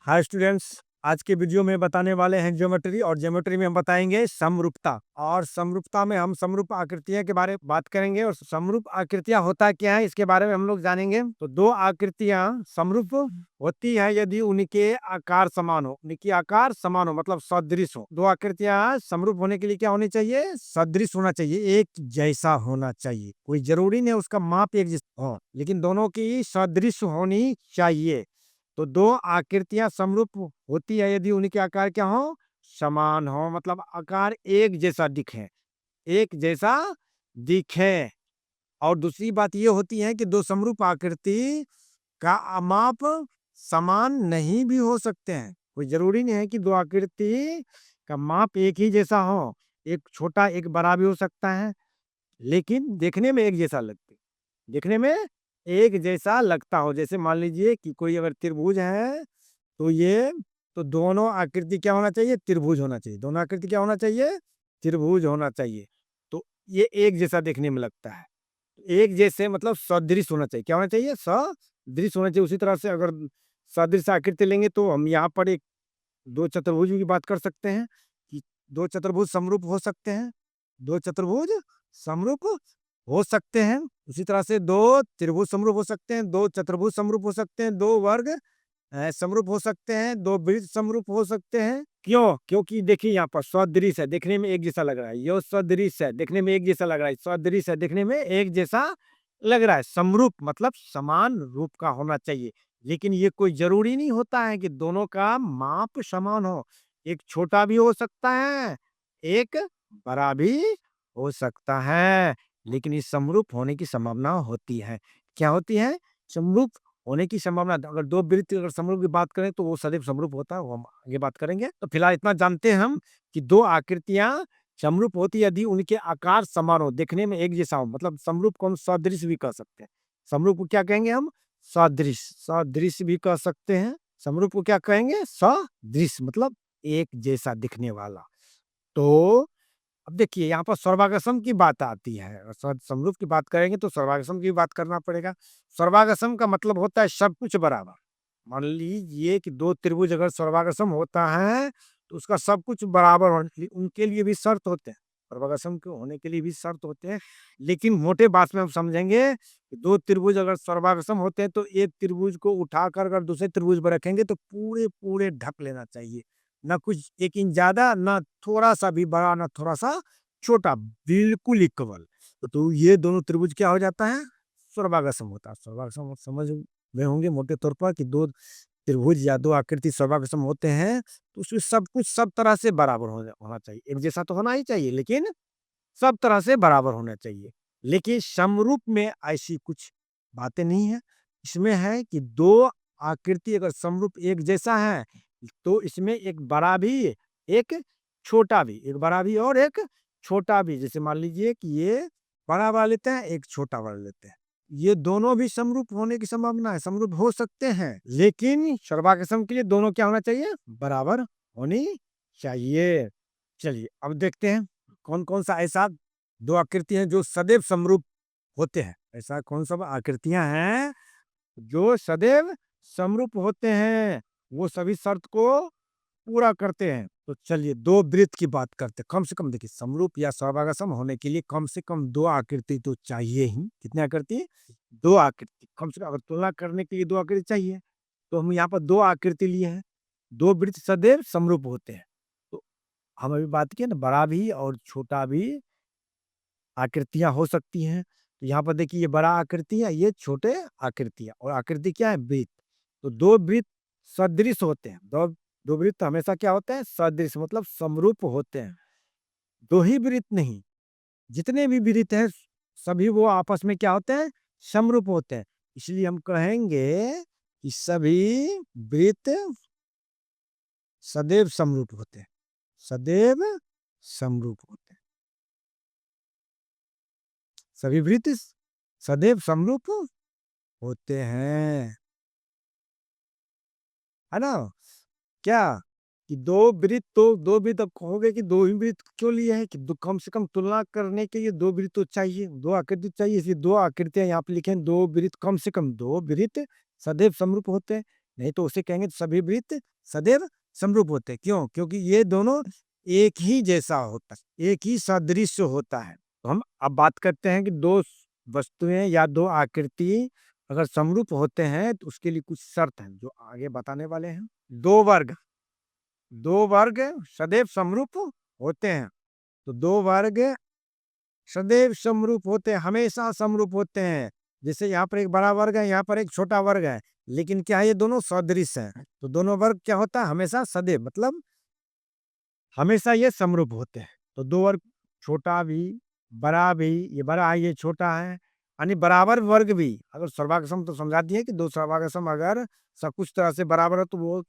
Hi students, आज के video में बताने वाले हैं ज्योमेट्री। और ज्योमेट्री में हम बताएंगे समरूपता। और समरूपता में हम समरूप आकृतियां के बारे में बात करेंगे। और समरूप आकृतियां होता क्या है इसके बारे में हम लोग जानेंगे। तो दो आकृतियां समरूप होती है यदि उनके आकार समान हो। उनकी आकार समान हो मतलब सदृश हो। दो आकृतियां समरूप होने के लिए क्या होनी चाहिए? सदृश होना चाहिए, एक जैसा होना चाहिए। कोई जरूरी नहीं उसका माप एक जैसा हो, लेकिन दोनों की सदृश होनी चाहिए। तो दो आकृतियां समरूप होती है यदि उनके आकार क्या हो? समान हो, मतलब आकार एक जैसा दिखे, एक जैसा दिखे। और दूसरी बात ये होती है कि दो समरूप आकृति का माप समान नहीं भी हो सकते हैं। कोई जरूरी नहीं है कि दो आकृति का माप एक ही जैसा हो। एक छोटा एक बड़ा भी हो सकता है, लेकिन देखने में एक जैसा लगते, देखने में एक जैसा लगता हो। जैसे मान लीजिए कि कोई अगर त्रिभुज है तो ये, तो दोनों आकृति क्या होना चाहिए? त्रिभुज होना चाहिए। दोनों आकृति क्या होना चाहिए? त्रिभुज होना चाहिए। तो ये एक जैसा देखने में लगता है। एक जैसे मतलब सदृश होना चाहिए। क्या होना चाहिए? सदृश होना चाहिए। उसी तरह से अगर सदृश आकृति लेंगे तो हम यहाँ पर एक दो चतुर्भुज की बात कर सकते हैं कि दो चतुर्भुज समरूप हो सकते हैं। दो चतुर्भुज समरूप हो सकते हैं। उसी तरह से दो त्रिभुज समरूप हो सकते हैं, दो चतुर्भुज समरूप हो सकते हैं, दो वर्ग समरूप हो सकते हैं, दो वृत्त समरूप हो सकते हैं। क्यों? क्योंकि देखिए यहाँ पर सदृश है, देखने में एक जैसा लग रहा है। यो सदृश है, देखने में एक जैसा लग रहा है। सदृश है, देखने में एक जैसा लग रहा है। समरूप मतलब समान रूप का होना चाहिए। लेकिन ये कोई जरूरी नहीं होता है कि दोनों का माप समान हो। एक छोटा भी हो सकता है, एक बड़ा भी हो सकता है। लेकिन इस समरूप होने की संभावना होती है। क्या होती है? समरूप होने की संभावना। अगर दो वृत्त अगर समरूप की बात करें तो वो सदैव समरूप होता है, वो हम आगे बात करेंगे। तो फिलहाल इतना जानते हैं हम कि दो आकृतियां समरूप होती है यदि उनके आकार समान हो, देखने में एक जैसा हो। मतलब समरूप को हम सदृश भी कह सकते हैं। समरूप को क्या कहेंगे हम? सदृश। सदृश भी कह सकते हैं। समरूप को क्या कहेंगे? सदृश मतलब एक जैसा दिखने वाला। तो अब देखिए यहाँ पर सर्वागसम की बात आती है। और समरूप की बात करेंगे तो सर्वागसम की बात करना पड़ेगा। सर्वागसम का मतलब होता है सब कुछ बराबर। मान लीजिए कि दो त्रिभुज अगर सर्वागसम होता है तो उसका सब कुछ बराबर होने उनके लिए भी शर्त होते हैं। सर्वागसम के होने के लिए भी शर्त होते हैं। लेकिन मोटे बात में हम समझेंगे कि दो त्रिभुज अगर सर्वागसम होते हैं तो एक त्रिभुज को उठाकर अगर दूसरे त्रिभुज पर रखेंगे तो पूरे पूरे ढक लेना चाहिए। ना कुछ एक इंच ज्यादा, ना थोड़ा सा भी बड़ा, ना थोड़ा सा छोटा, बिल्कुल इक्वल। तो ये दोनों त्रिभुज क्या हो जाता है? सर्वागसम होता है। सर्वागसम समझ में होंगे मोटे तौर पर कि दो त्रिभुज या दो आकृति सर्वागसम होते हैं तो उसमें सब कुछ सब तरह से बराबर होना चाहिए। एक जैसा तो होना ही चाहिए, लेकिन सब तरह से बराबर होना चाहिए। लेकिन समरूप में ऐसी कुछ बातें नहीं है। इसमें है कि दो आकृति अगर समरूप एक जैसा है तो इसमें एक बड़ा भी, एक छोटा भी, एक बड़ा भी और एक छोटा भी। जैसे मान लीजिए कि ये बड़ा वाला लेते हैं, एक छोटा वाला लेते हैं। ये दोनों भी समरूप होने की संभावना है, समरूप हो सकते हैं। लेकिन सर्वागसम के लिए दोनों क्या होना चाहिए? बराबर होनी चाहिए। चलिए अब देखते हैं कौन कौन सा ऐसा दो आकृति हैं जो सदैव समरूप होते हैं। ऐसा कौन सा आकृतियां हैं जो सदैव समरूप होते हैं, वो सभी शर्त को पूरा करते हैं। तो चलिए दो वृत्त की बात करते हैं। कम से कम देखिए, समरूप या सर्वागसम होने के लिए कम से कम दो आकृति तो चाहिए ही। कितनी आकृति? दो आकृति कम से कम। अगर तुलना करने के लिए दो आकृति चाहिए तो हम यहाँ पर दो आकृति लिए हैं। दो वृत्त सदैव समरूप होते हैं। तो हम अभी बात किए ना, बड़ा भी और छोटा भी आकृतियां हो सकती हैं। तो यहाँ पर देखिए ये बड़ा आकृति है, ये छोटे आकृतियां। और आकृति क्या है? वृत्त। तो दो वृत्त सदृश होते हैं। दो दो वृत्त हमेशा क्या होते हैं? सदृश मतलब समरूप होते हैं। दो ही वृत्त नहीं, जितने भी वृत्त हैं सभी वो आपस में क्या होते हैं? समरूप होते हैं। इसलिए हम कहेंगे कि सभी वृत्त सदैव समरूप होते हैं। सदैव समरूप होते हैं। सभी वृत्त सदैव समरूप होते हैं, है ना? क्या कि दो वृत्त, तो दो वृत्त अब कहोगे कि दो ही वृत्त क्यों लिए हैं? कि कम से कम तुलना करने के लिए दो वृत्त तो चाहिए, दो आकृति चाहिए। इसलिए दो आकृतियां यहाँ पे लिखे हैं। दो वृत्त, कम से कम दो वृत्त सदैव समरूप होते हैं। नहीं तो उसे कहेंगे सभी वृत्त सदैव समरूप होते हैं। क्यों? क्योंकि ये दोनों एक ही जैसा होता है, एक ही सदृश होता है। तो हम अब बात करते हैं कि दो वस्तुएं या दो आकृति अगर समरूप होते हैं तो उसके लिए कुछ शर्त हैं जो आगे बताने वाले हैं। दो वर्ग सदैव समरूप होते हैं। तो दो वर्ग सदैव समरूप होते हैं, हमेशा समरूप होते हैं। जैसे यहाँ पर एक बड़ा वर्ग है, यहाँ पर एक छोटा वर्ग है, लेकिन क्या है, ये दोनों सदृश हैं। तो दोनों वर्ग क्या होता है, हमेशा सदैव, मतलब हमेशा ये समरूप होते हैं। तो दो वर्ग, छोटा भी, बड़ा भी, ये बड़ा है, ये छोटा है, यानी बराबर वर्ग भी अगर सर्वागसम, तो समझा दिए कि दो सर्वागसम अगर सब कुछ तरह से बराबर है तो वो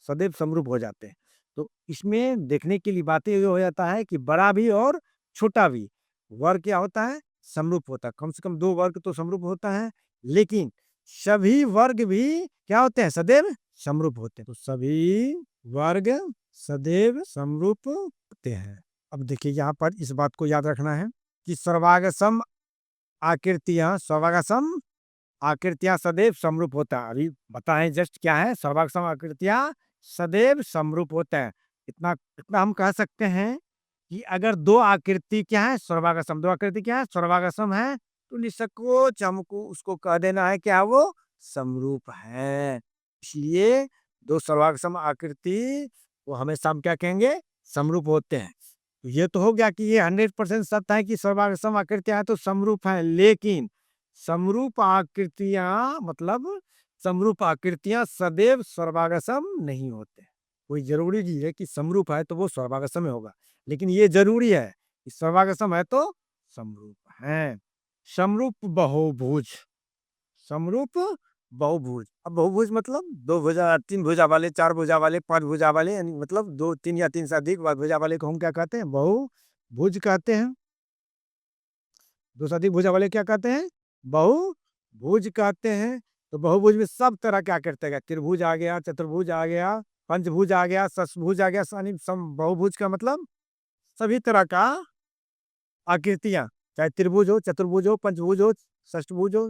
सदैव समरूप हो जाते हैं। तो इसमें देखने के लिए बातें ये हो जाता है कि बड़ा भी और छोटा भी वर्ग क्या होता है, समरूप होता है। कम से कम दो वर्ग तो समरूप होता है, लेकिन सभी वर्ग भी क्या होते हैं, सदैव समरूप होते हैं। तो सभी वर्ग सदैव समरूप होते हैं। अब देखिए यहाँ पर इस बात को याद रखना है कि सर्वागसम आकृतियां सदैव समरूप होता है। अभी बताएं जस्ट क्या है, सर्वागसम आकृतियां सदैव समरूप होता है। इतना इतना हम कह सकते हैं कि अगर दो आकृति क्या है, सर्वागसम, दो आकृति क्या है, सर्वागसम है, तो निसंकोच हमको उसको कह देना है क्या, वो समरूप है। इसलिए दो सर्वागसम आकृति वो हमेशा हम क्या कहेंगे, समरूप होते हैं। तो ये तो हो गया कि ये 100% सत्य है कि सर्वागसम आकृतियां हैं तो समरूप है, लेकिन समरूप आकृतियां मतलब समरूप आकृतियां सदैव सर्वागसम नहीं होते। कोई जरूरी नहीं है कि समरूप है तो वो सर्वागसम में होगा, लेकिन ये जरूरी है कि सर्वागसम है तो समरूप है। समरूप बहुभुज, समरूप बहुभुज, अब बहुभुज मतलब दो भुजा, तीन भुजा वाले, चार भुजा वाले, पांच भुजा वाले, यानी मतलब दो, तीन या तीन से अधिक भुजा वाले को हम क्या कहते हैं, बहुभुज कहते हैं। दो से अधिक भुजा वाले क्या कहते हैं, बहुभुज कहते हैं। तो बहुभुज में सब तरह क्या करते हैं, त्रिभुज आ गया, चतुर्भुज आ गया, पंचभुज आ गया, षष्भुज आ गया, यानी बहुभुज का मतलब सभी तरह का आकृतियां, चाहे त्रिभुज हो, चतुर्भुज हो, पंचभुज हो, षष्ठभुज हो,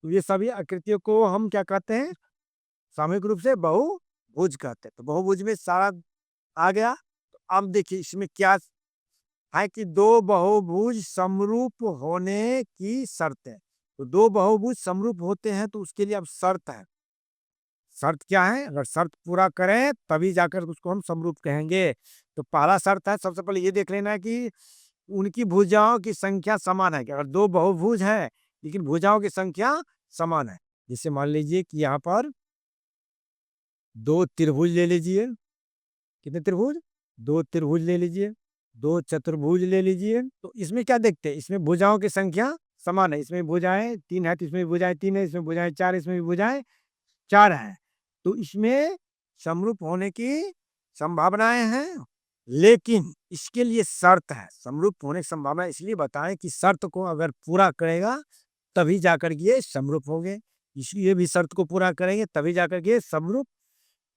तो ये सभी आकृतियों को हम क्या कहते हैं, सामूहिक रूप से बहुभुज कहते हैं। तो बहुभुज में सारा आ गया। तो अब देखिए इसमें क्या है कि दो बहुभुज समरूप होने की शर्त है। तो दो बहुभुज समरूप होते हैं तो उसके लिए अब शर्त है। शर्त क्या है, अगर शर्त पूरा करें तभी जाकर उसको हम समरूप कहेंगे। तो पहला शर्त है, सबसे पहले ये देख लेना है कि उनकी भुजाओं की संख्या समान है। कि अगर दो बहुभुज है लेकिन भुजाओं की संख्या समान है, जैसे मान लीजिए कि यहाँ पर दो त्रिभुज ले लीजिए, कितने त्रिभुज, दो त्रिभुज ले लीजिए, दो चतुर्भुज ले लीजिए। तो इसमें क्या देखते हैं, इसमें भुजाओं की संख्या समान है। इसमें भुजाएं तीन है तो इसमें भुजाएं तीन है, इसमें भुजाएं चार, इसमें भी भुजाएं चार है। तो इसमें समरूप होने की संभावनाएं हैं, लेकिन इसके लिए शर्त है। समरूप होने की संभावना इसलिए बताएं कि शर्त को अगर पूरा करेगा तभी जाकर के ये समरूप होंगे। इसलिए भी शर्त को पूरा करेंगे तभी जाकर के समरूप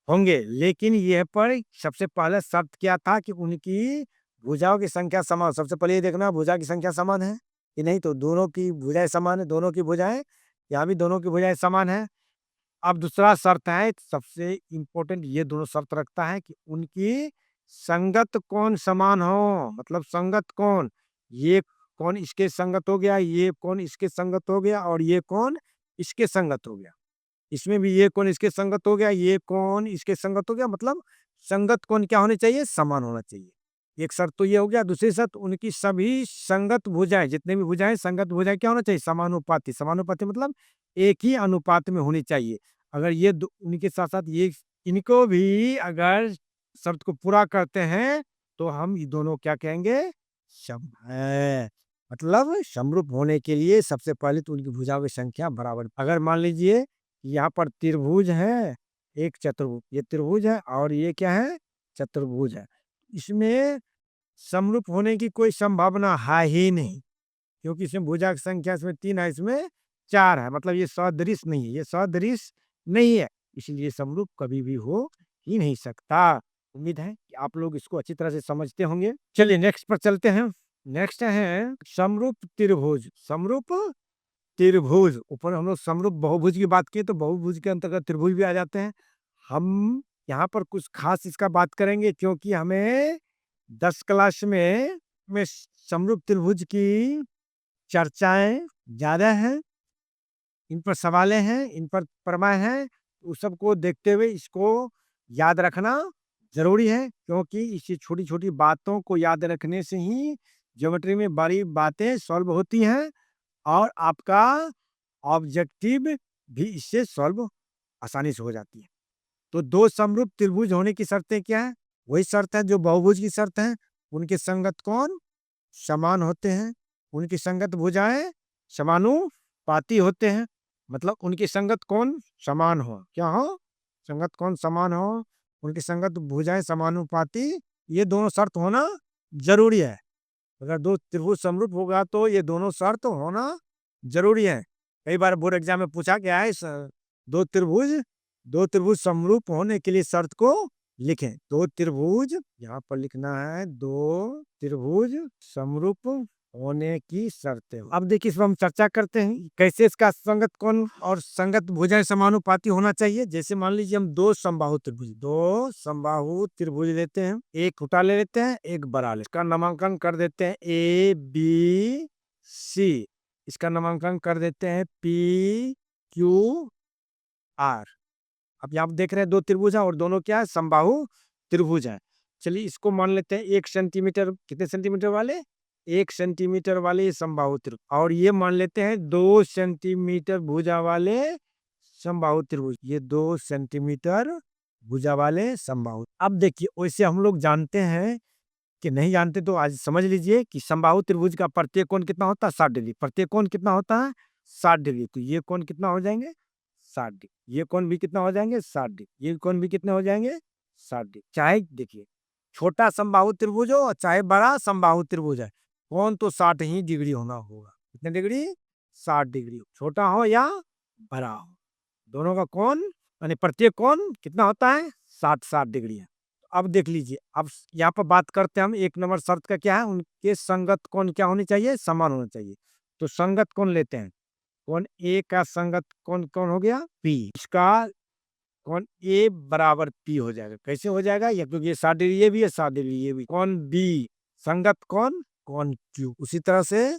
होंगे। लेकिन यह पर सबसे पहले शर्त क्या था कि उनकी भुजाओं की संख्या समान। सबसे पहले ये देखना भुजा की संख्या समान है कि नहीं, तो दोनों की भुजाएं समान है, दोनों की भुजाएं, यहाँ भी दोनों की भुजाएं समान है। अब दूसरा शर्त है, सबसे इंपॉर्टेंट ये दोनों शर्त रखता है कि उनकी संगत कोण समान हो। मतलब संगत कोण, ये कोण इसके संगत हो गया, ये कोण इसके संगत हो गया, और ये कोण इसके संगत हो गया। इसमें भी ये कोण इसके संगत हो गया, ये कोण इसके संगत हो गया। मतलब संगत कोण क्या होने चाहिए, समान होना चाहिए। एक शर्त तो ये हो गया। दूसरी शर्त, उनकी सभी संगत भुजाएं, जितने भी भुजाएं, संगत भुजाएं क्या होना चाहिए, समानुपाती। समानुपाती मतलब एक ही अनुपात में होनी चाहिए। अगर ये उनके साथ साथ ये इनको भी अगर शर्त को पूरा करते हैं तो हम ये दोनों क्या कहेंगे, सम है। मतलब समरूप होने के लिए सबसे पहले तो उनकी भुजाओं की संख्या बराबर। अगर मान लीजिए यहाँ पर त्रिभुज है, एक चतुर्भुज, ये त्रिभुज है और ये क्या है, चतुर्भुज है, इसमें समरूप होने की कोई संभावना है ही नहीं, क्योंकि इसमें भुजा की संख्या इसमें तीन है, इसमें चार है। मतलब ये सदृश नहीं है, ये सदृश नहीं है, इसलिए समरूप कभी भी हो ही नहीं सकता। उम्मीद है कि आप लोग इसको अच्छी तरह से समझते होंगे। चलिए नेक्स्ट पर चलते हैं। नेक्स्ट है समरूप त्रिभुज। समरूप त्रिभुज, ऊपर हम लोग समरूप बहुभुज की बात की तो बहुभुज के अंतर्गत त्रिभुज भी आ जाते हैं। हम यहाँ पर कुछ खास इसका बात करेंगे क्योंकि हमें 10 क्लास में समरूप त्रिभुज की चर्चाएं ज्यादा हैं, इन पर सवालें हैं, इन पर प्रमेय हैं, उस सबको देखते हुए इसको याद रखना जरूरी है क्योंकि इसी छोटी-छोटी बातों को याद रखने से ही ज्योमेट्री में बड़ी बातें सॉल्व होती हैं और आपका ऑब्जेक्टिव भी इससे सॉल्व आसानी से हो जाती है। तो 2 समरूप त्रिभुज होने की शर्तें क्या हैं? वही शर्त है जो बहुभुज की शर्त है। उनके संगत कोण समान होते हैं, उनकी संगत भुजाएँ समानुपाती होते हैं। मतलब उनकी संगत कोण समान हो। क्या हो? संगत कोण समान हो, उनकी संगत भुजाएँ समानुपाती, ये दोनों शर्त होना ज़रूरी है। अगर 2 त्रिभुज समरूप होगा तो ये दोनों शर्त होना ज़रूरी है। कई बार बोर्ड एग्ज़ाम में पूछा गया है 2 त्रिभुज 2 त्रिभुज समरूप होने के लिए शर्त को लिखें। 2 त्रिभुज यहाँ पर लिखना है 2 त्रिभुज समरूप होने की शर्तें। अब देखिए इस पर हम चर्चा करते हैं कैसे इसका संगत कोण और संगत भुजाएं समानुपाती होना चाहिए। जैसे मान लीजिए हम 2 समबाहु त्रिभुज लेते हैं, एक छोटा ले लेते हैं, एक बड़ा ले, इसका नामांकन कर देते हैं ए बी सी, इसका नामांकन कर देते हैं पी क्यू आर। अब यहाँ आप देख रहे हैं 2 त्रिभुज है और दोनों क्या है? समबाहु त्रिभुज है। चलिए इसको मान लेते हैं 1 सेंटीमीटर, कितने सेंटीमीटर वाले? 1 सेंटीमीटर वाले ये समबाहु त्रिभुज, और ये मान लेते हैं 2 सेंटीमीटर भुजा वाले समबाहु त्रिभुज। ये 2 सेंटीमीटर भुजा वाले समबाहु। अब देखिए वैसे हम लोग जानते हैं कि नहीं जानते तो आज समझ लीजिए कि समबाहु त्रिभुज का प्रत्येक कोण कितना होता है? 60 डिग्री। प्रत्येक कोण कितना होता है? 60 डिग्री। तो ये कोण कितना हो जाएंगे? 60 डिग्री। ये कोण भी कितना हो जाएंगे? 60 डिग्री। ये कोण भी कितने हो जाएंगे? 60 डिग्री। चाहे देखिए छोटा समबाहु त्रिभुज हो और चाहे बड़ा समबाहु त्रिभुज है, कोण तो 60 ही डिग्री होना होगा। कितने डिग्री? 60 डिग्री। छोटा हो या बड़ा हो, दोनों का कोण यानी प्रत्येक कोण कितना होता है? 60 डिग्री है। अब देख लीजिए, अब यहाँ पर बात करते हैं हम 1 नंबर शर्त का क्या है? उनके संगत कोण क्या होनी चाहिए? समान होना चाहिए। तो संगत कोण लेते हैं। कोण ए का संगत कोण कौन हो गया? पी। इसका कोण ए बराबर पी हो जाएगा। कैसे हो जाएगा? ये क्योंकि ये 60 डिग्री ये भी है, 60 डिग्री ये भी। कोण बी संगत कोण कोण क्यू। उसी तरह से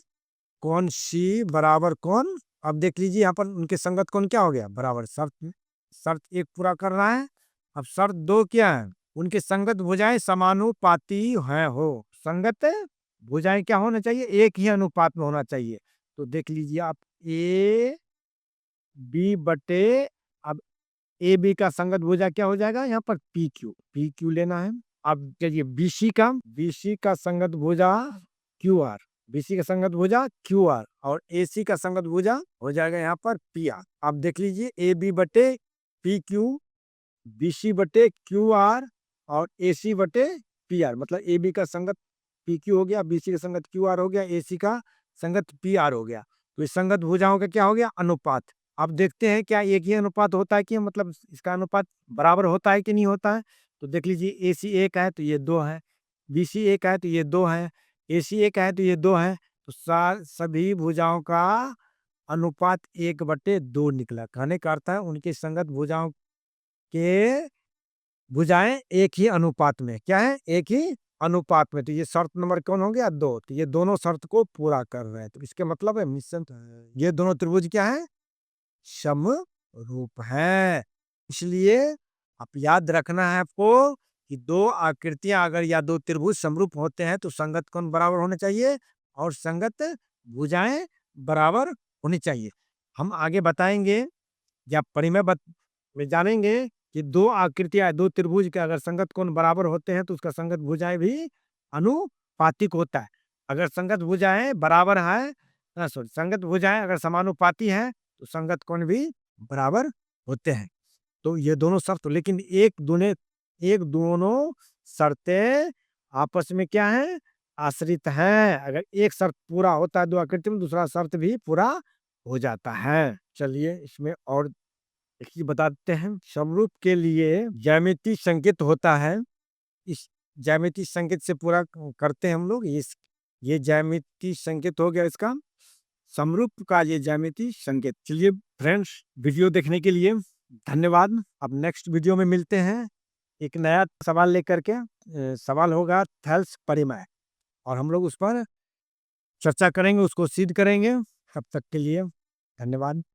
कोण सी बराबर कोण, अब देख लीजिए यहाँ पर उनके संगत कोण क्या हो गया? बराबर। शर्त 1 पूरा कर रहा है। अब शर्त 2 क्या है? उनके संगत भुजाएं समानुपाती हैं हो। संगत भुजाएं क्या होना चाहिए? एक ही अनुपात में होना चाहिए। तो देख लीजिए आप ए बी बटे, अब ए बी का संगत भुजा क्या हो जाएगा? यहाँ पर पी क्यू लेना है। अब चलिए बीसी का संगत भुजा क्यू आर, बीसी का संगत भुजा क्यू आर, और एसी का संगत भुजा हो जाएगा यहाँ पर पी आर। अब देख लीजिए ए बी बटे पी क्यू, बीसी बटे क्यू आर और एसी बटे पी आर। मतलब ए बी का संगत पी क्यू हो गया, बीसी का संगत क्यू आर हो गया, एसी का संगत पी आर हो गया। तो इस संगत भुजाओं का क्या हो गया? अनुपात। अब देखते हैं क्या एक ही अनुपात होता है कि मतलब इसका अनुपात बराबर होता है कि नहीं होता है। तो देख लीजिए एसी 1 है तो ये 2 है, बीसी 1 है तो ये 2 है, एसी 1 है तो ये 2 है। तो सभी भुजाओं का अनुपात 1/2 निकला। कहने का अर्थ है उनकी संगत भुजाओं के भुजाएं एक ही अनुपात में, क्या है? एक ही अनुपात में। तो ये शर्त नंबर कौन हो गया? 2। तो ये दोनों शर्त को पूरा कर रहे हैं। तो इसके मतलब है निश्चित ये दोनों त्रिभुज क्या है? समरूप है। इसलिए आप याद रखना है आपको कि 2 आकृतियां अगर या 2 त्रिभुज समरूप होते हैं तो संगत कोण बराबर होने चाहिए और संगत भुजाएं बराबर होनी चाहिए। हम आगे बताएंगे या परिमेय में जानेंगे कि 2 आकृतियां 2 त्रिभुज के अगर संगत कोण बराबर होते हैं तो उसका संगत भुजाएं भी अनुपातिक होता है। अगर संगत भुजाएं बराबर है, सॉरी, संगत भुजाएं अगर समानुपाती हैं तो संगत कोण भी बराबर होते हैं। तो ये दोनों शर्त, लेकिन एक दोनों शर्तें आपस में क्या है? आश्रित हैं। अगर एक शर्त पूरा होता है 2 आकृति में, दूसरा शर्त भी पूरा हो जाता है। चलिए इसमें और एक चीज बताते हैं। समरूप के लिए ज्यामितीय संकेत होता है। इस ज्यामितीय संकेत से पूरा करते हैं हम लोग। ये ज्यामितीय संकेत हो गया इसका। समरूप का ये ज्यामिति संकेत। चलिए फ्रेंड्स, वीडियो देखने के लिए धन्यवाद। अब नेक्स्ट वीडियो में मिलते हैं एक नया सवाल लेकर के। सवाल होगा थेल्स परिमेय और हम लोग उस पर चर्चा करेंगे, उसको सिद्ध करेंगे। तब तक के लिए धन्यवाद।